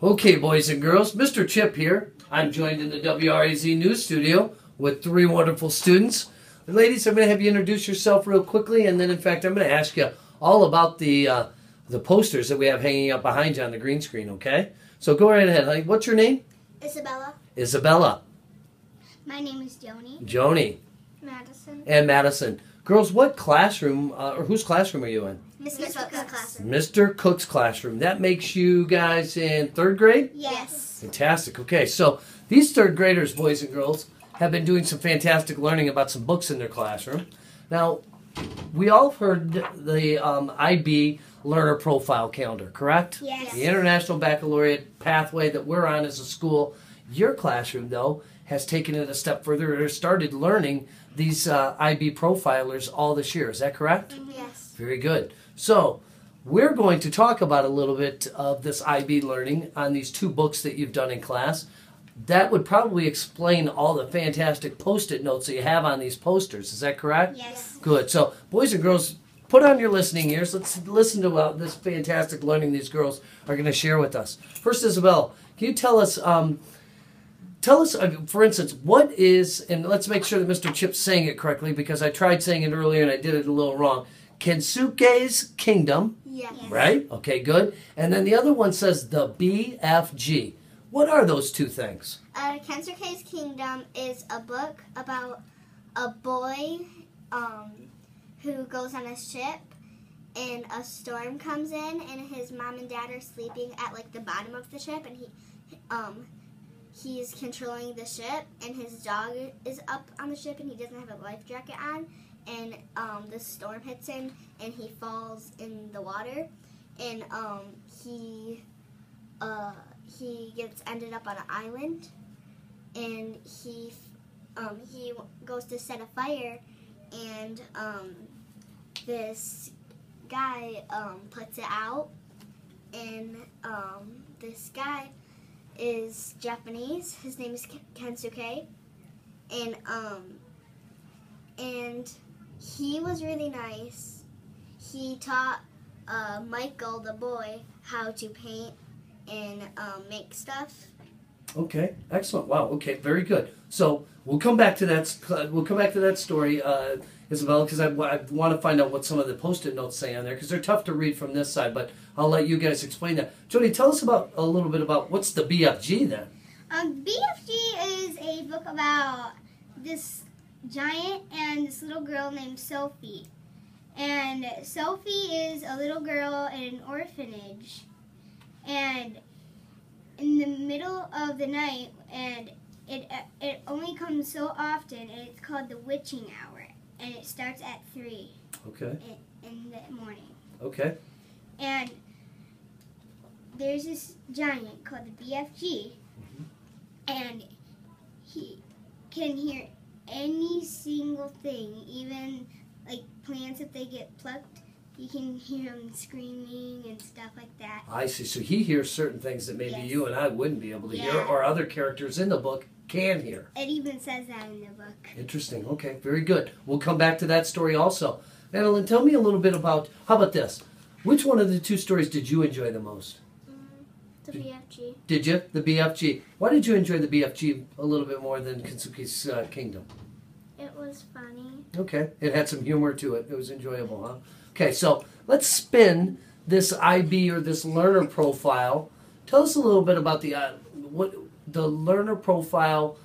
Okay, boys and girls, Mr. Chip here. I'm joined in the WRAZ News Studio with three wonderful students. And ladies, I'm going to have you introduce yourself real quickly, and then, in fact, I'm going to ask you all about the posters that we have hanging up behind you on the green screen, okay? So go right ahead, honey. What's your name? Isabella. Isabella. My name is Joni. Joni. Madison. And Madison. Girls, what classroom, or whose classroom are you in? Mr. Cook's classroom. Mr. Cook's classroom. That makes you guys in third grade? Yes. Fantastic. Okay, so these third graders, boys and girls, have been doing some fantastic learning about some books in their classroom. Now, we all have heard the IB Learner Profile Calendar, correct? Yes. The International Baccalaureate pathway that we're on as a school. Your classroom, though, has taken it a step further and started learning these IB profilers all this year. Is that correct? Yes. Very good. So, we're going to talk about a little bit of this IB learning on these two books that you've done in class. That would probably explain all the fantastic Post-it notes that you have on these posters. Is that correct? Yes. Good. So, boys and girls, put on your listening ears. Let's listen to this fantastic learning these girls are going to share with us. First, Isabel, can you tell us, for instance, what is, and let's make sure that Mr. Chip's saying it correctly because I tried saying it earlier and I did it a little wrong. Kensuke's Kingdom. Yes. Right? Okay, good. And then the other one says the BFG. What are those two things? Kensuke's Kingdom is a book about a boy who goes on a ship and a storm comes in and his mom and dad are sleeping at like the bottom of the ship and he's controlling the ship and his dog is up on the ship and he doesn't have a life jacket on and the storm hits him and he falls in the water and he gets ended up on an island and he goes to set a fire and this guy puts it out and this guy is Japanese. His name is Kensuke and he was really nice. He taught Michael, the boy, how to paint and make stuff. Okay, excellent. Wow. Okay, very good. So we'll come back to that. We'll come back to that story, Isabella, because I want to find out what some of the Post-it notes say on there, because they're tough to read from this side. But I'll let you guys explain that. Jody, tell us about a little bit about what's the BFG then. BFG is a book about this giant and this little girl named Sophie. And Sophie is a little girl in an orphanage. And in the middle of the night, and it only comes so often, and it's called the witching hour. And it starts at 3 Okay. in the morning. Okay. And there's this giant called the BFG, and he can hear any single thing, even like plants if they get plucked. You can hear them screaming and stuff like that. I see. So he hears certain things that maybe Yes. you and I wouldn't be able to hear, Yeah. or other characters in the book can hear. It even says that in the book. Interesting. Okay, very good. We'll come back to that story also. Madeline, tell me a little bit about, how about this? Which one of the two stories did you enjoy the most? The BFG. Did you? The BFG. Why did you enjoy the BFG a little bit more than Kensuke's Kingdom? It was funny. Okay. It had some humor to it. It was enjoyable, huh? Okay, so let's spin this IB or this learner profile. Tell us a little bit about the learner profile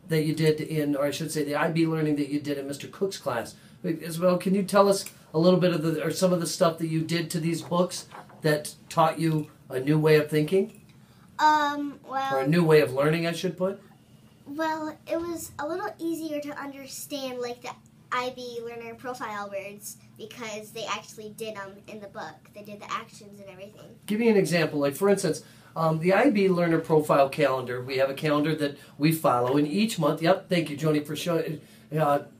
that you did in, or I should say the IB learning that you did in Mr. Cook's class. Isabel, can you tell us a little bit of or some of the stuff that you did to these books that taught you a new way of thinking? Or a new way of learning, I should put? Well, it was a little easier to understand, like the IB learner profile words, because they actually did them in the book. They did the actions and everything. Give me an example. Like, for instance, the IB Learner Profile Calendar, we have a calendar that we follow, and each month, yep, thank you, Joni, for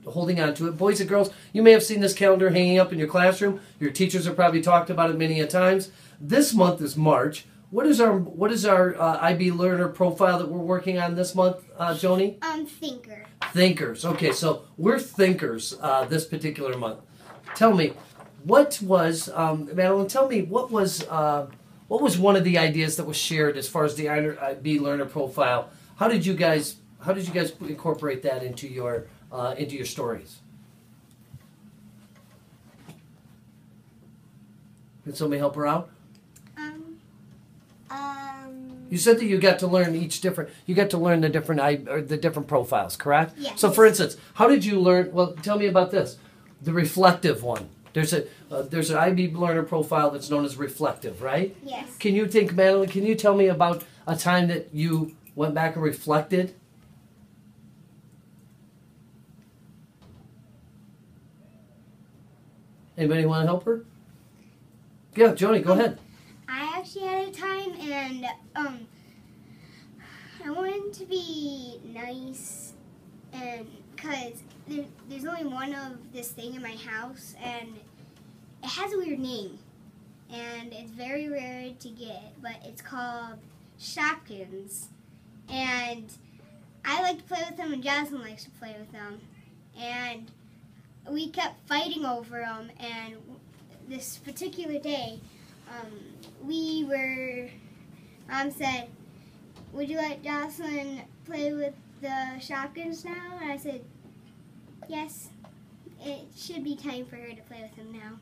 holding on to it. Boys and girls, you may have seen this calendar hanging up in your classroom. Your teachers have probably talked about it many a times. This month is March. What is our IB Learner Profile that we're working on this month, Joni? Thinker. Thinkers. Okay, so we're thinkers this particular month. Tell me, what was, Madeline, tell me, what was what was one of the ideas that was shared as far as the IB learner profile? How did you guys incorporate that into your stories? Can somebody help her out? You said that you got to learn the different profiles, correct? Yes. So, for instance, how did you learn? Well, tell me about this, the reflective one. There's an IB learner profile that's known as reflective, right? Yes. Madeline? Can you tell me about a time that you went back and reflected? Anybody want to help her? Yeah, Joni, go ahead. I actually had a time, and I wanted to be nice, and because there's only one of this thing in my house, and it has a weird name, and it's very rare to get, but it's called Shopkins, and I like to play with them, and Jocelyn likes to play with them, and we kept fighting over them, and this particular day, Mom said, "Would you let Jocelyn play with the Shopkins now?" And I said, "Yes, it should be time for her to play with them now."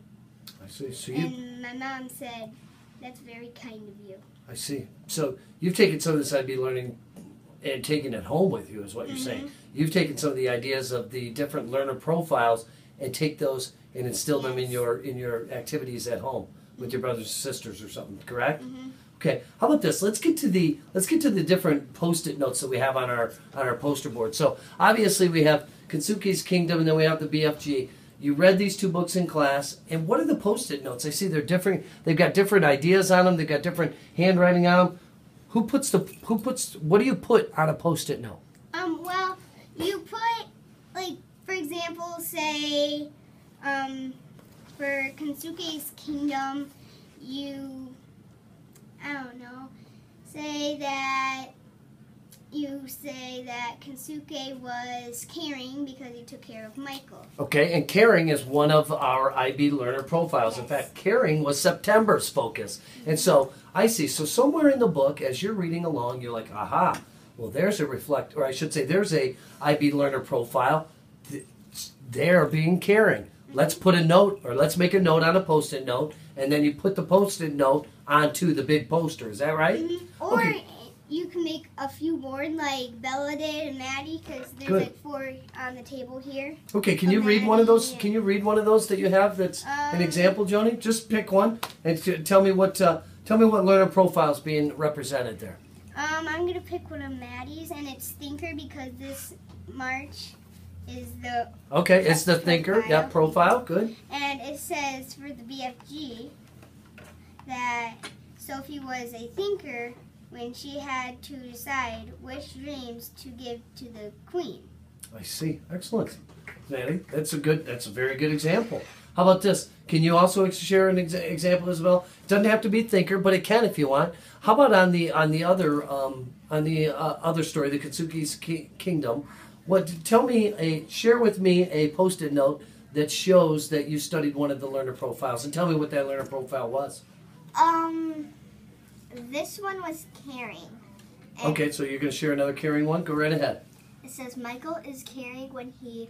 I see. So and my mom said, "That's very kind of you." I see. So you've taken some of this IB learning and taken it home with you, is what you're saying. You've taken some of the ideas of the different learner profiles and take those and instill them in your activities at home with your brothers and sisters or something, correct? Okay. How about this? Let's get to the different Post-it notes that we have on our poster board. So obviously we have Kensuke's Kingdom, and then we have the BFG. You read these two books in class, and what are the Post-it notes? I see they're different. They've got different ideas on them. They've got different handwriting on them. What do you put on a Post-it note? Well, you put, like, for example, say, for Kensuke's Kingdom, say that Kensuke was caring because he took care of Michael. Okay, and caring is one of our IB learner profiles. Yes. In fact, caring was September's focus. And so, I see. So somewhere in the book, as you're reading along, you're like, aha, well, there's there's a IB learner profile. They're being caring. Let's put a note, or let's make a note on a Post-it note, and then you put the Post-it note onto the big poster. Is that right? Or okay. You can make a few more, like Bella did and Maddie, because there's like 4 on the table here. Okay, can you read one of those? Can you read one of those that you have? That's an example, Joni. Just pick one and tell me what learner profile is being represented there. I'm gonna pick one of Maddie's, and it's Thinker because this March is the it's the Thinker. Profile. Yeah, profile. Good. And it says for the BFG that Sophie was a thinker when she had to decide which dreams to give to the queen. I see. Excellent, Maddie. That's a very good example. How about this? Can you also share an example, Isabel? It doesn't have to be Thinker, but it can if you want. How about on the other story, the Kensuke's Kingdom? Share with me a Post-it note that shows that you studied one of the learner profiles, and tell me what that learner profile was. This one was caring. Okay, so you're going to share another caring one? Go right ahead. It says Michael is caring when he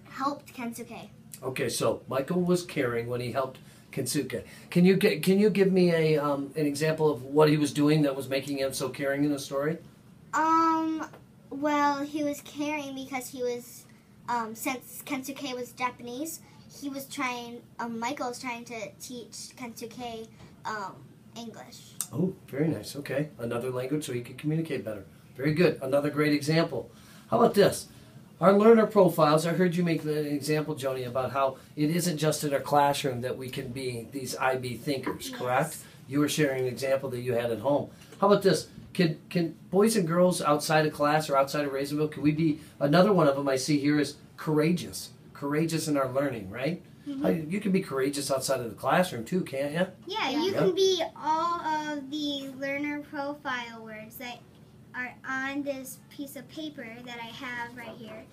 helped Kensuke. Okay, so Michael was caring when he helped Kensuke. Can you give me an example of what he was doing that was making him so caring in the story? Well, he was caring because he was since Kensuke was Japanese, Michael was trying to teach Kensuke English. Oh, very nice. Okay, another language so he could communicate better. Very good. Another great example. How about this? Our learner profiles, I heard you make an example, Joni, about how it isn't just in our classroom that we can be these IB thinkers, correct? Yes. You were sharing an example that you had at home. How about this? Can boys and girls outside of class or outside of Raisonville, can we be, another one of them I see here is courageous. Courageous in our learning, right? Mm-hmm. You can be courageous outside of the classroom too, can't you? Yeah, you can be all of the learner profile words that are on this piece of paper that I have right here.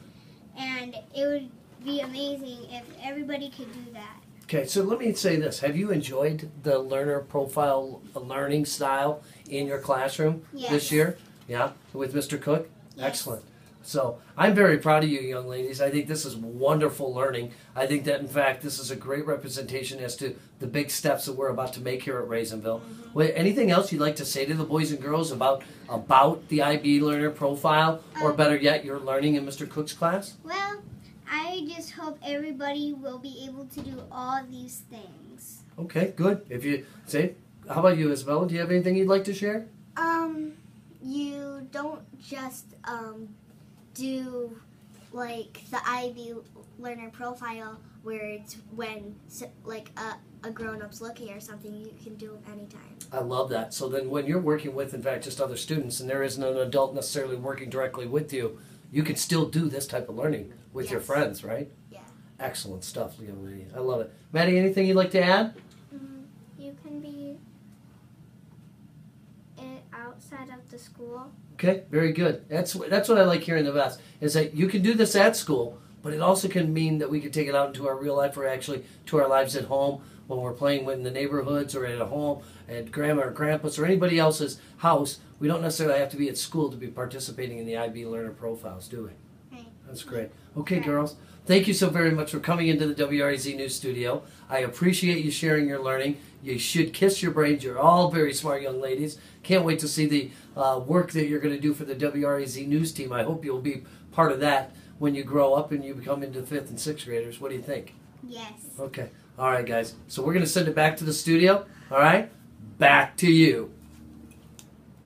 And it would be amazing if everybody could do that. Okay, so let me say this. Have you enjoyed the learner profile learning style in your classroom this year? Yeah, with Mr. Cook? Yes. Excellent. So I'm very proud of you, young ladies. I think this is wonderful learning. I think that, in fact, this is a great representation as to the big steps that we're about to make here at Raisinville. Wait, anything else you'd like to say to the boys and girls about the IB learner profile, or better yet, your learning in Mr. Cook's class? Well, I just hope everybody will be able to do all these things. Okay, good. If you say, how about you, Isabella? Do you have anything you'd like to share? You don't just do like the IB learner profile where it's when like a grown-up's looking or something. You can do it anytime. I love that. So then when you're working with, in fact, just other students, and there isn't an adult necessarily working directly with you, you can still do this type of learning with your friends, right? Yeah. Excellent stuff, young lady. I love it. Maddie, anything you'd like to add? You can be outside of the school. Okay, very good. That's what I like hearing the best, is that you can do this at school, but it also can mean that we can take it out into our real life, or actually to our lives at home, when we're playing in the neighborhoods or at home, at grandma or grandpa's or anybody else's house. We don't necessarily have to be at school to be participating in the IB learner profiles, do we? Right. That's great. Okay, girls. Thank you so very much for coming into the WRAZ News Studio. I appreciate you sharing your learning. You should kiss your brains. You're all very smart young ladies. Can't wait to see the work that you're going to do for the WRAZ News team. I hope you'll be part of that when you grow up and you become into 5th and 6th graders. What do you think? Yes. Okay. All right, guys. So we're going to send it back to the studio. All right? Back to you.